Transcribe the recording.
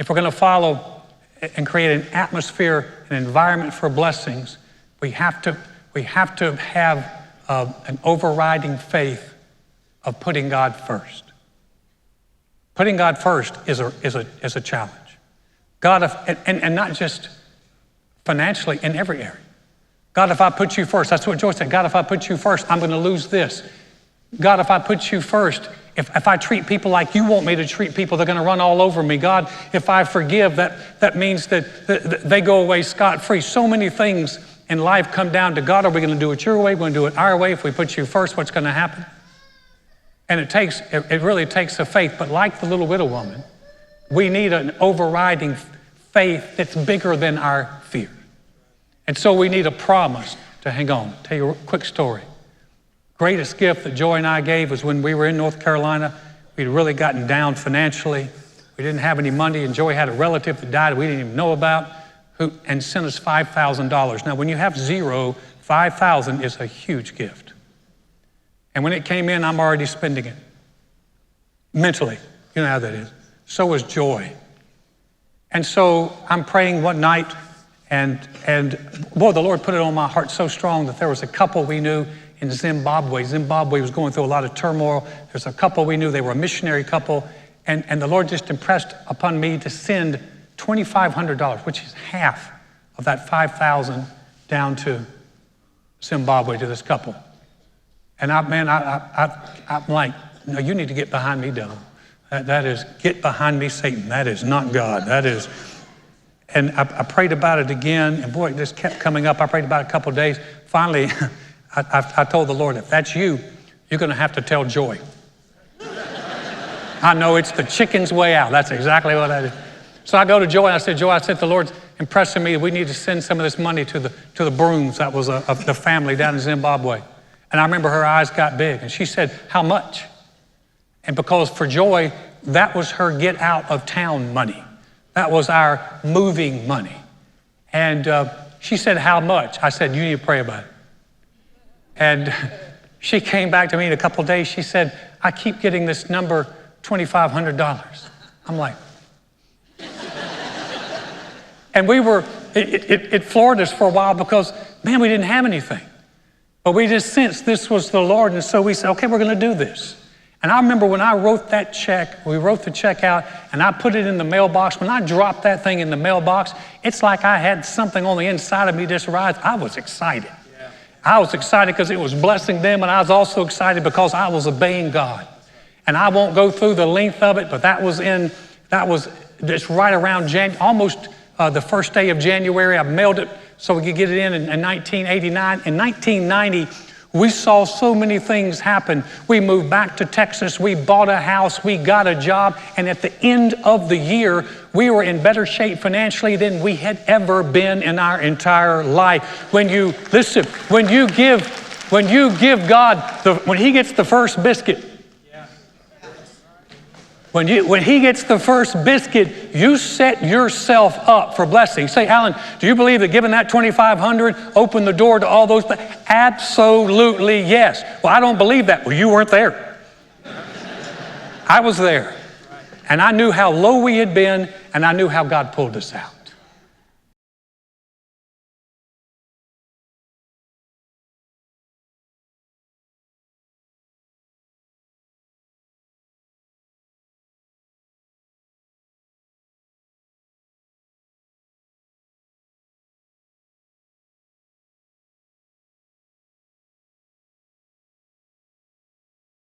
If we're going to follow and create an atmosphere, an environment for blessings, we have to have an overriding faith of putting God first. Putting God first is a challenge. God, and not just financially, in every area. God, if I put you first, that's what Joy said. God, if I put you first, I'm going to lose this. God, if I put you first, if I treat people like you want me to treat people, they're going to run all over me. God, if I forgive, that means that they go away scot-free. So many things in life come down to God. Are we going to do it your way? We're going to do it our way. If we put you first, what's going to happen? And it really takes a faith. But like the little widow woman, we need an overriding faith that's bigger than our fear. And so we need a promise to hang on. I'll tell you a quick story. Greatest gift that Joy and I gave was when we were in North Carolina. We'd really gotten down financially. We didn't have any money, and Joy had a relative that died we didn't even know about, and sent us $5,000. Now, when you have zero, $5,000 is a huge gift. And when it came in, I'm already spending it. Mentally, you know how that is. So was Joy. And so I'm praying one night, and boy, the Lord put it on my heart so strong that there was a couple we knew in Zimbabwe. Zimbabwe was going through a lot of turmoil. There's a couple we knew, they were a missionary couple, and the Lord just impressed upon me to send $2,500, which is half of that $5,000 down to Zimbabwe to this couple. And I'm like, no, you need to get behind me, devil. That is, get behind me, Satan. That is not God. That is, and I prayed about it again, and boy, it just kept coming up. I prayed about it a couple of days. Finally, I told the Lord, if that's you, you're going to have to tell Joy. I know it's the chicken's way out. That's exactly what that is. So I go to Joy and I said, Joy, the Lord's impressing me that we need to send some of this money to the Brooms. That was the family down in Zimbabwe. And I remember her eyes got big, and she said, how much? And because for Joy, that was her get out of town money. That was our moving money. And she said, how much? I said, you need to pray about it. And she came back to me in a couple of days. She said, I keep getting this number, $2,500. I'm like, and it floored us for a while because, man, we didn't have anything. But we just sensed this was the Lord, and so we said, okay, we're going to do this. And I remember when I wrote that check, we wrote the check out, and I put it in the mailbox. When I dropped that thing in the mailbox, it's like I had something on the inside of me just rise. I was excited. Yeah. I was excited because it was blessing them, and I was also excited because I was obeying God. And I won't go through the length of it, but that was just right around almost the first day of January. I mailed it so we could get it in 1989. In 1990, we saw so many things happen. We moved back to Texas. We bought a house. We got a job. And at the end of the year, we were in better shape financially than we had ever been in our entire life. When you give God, when he gets the first biscuit, when he gets the first biscuit, you set yourself up for blessing. Say, Alan, do you believe that giving that $2,500 opened the door to all those? Absolutely, yes. Well, I don't believe that. Well, you weren't there. I was there. And I knew how low we had been, and I knew how God pulled us out.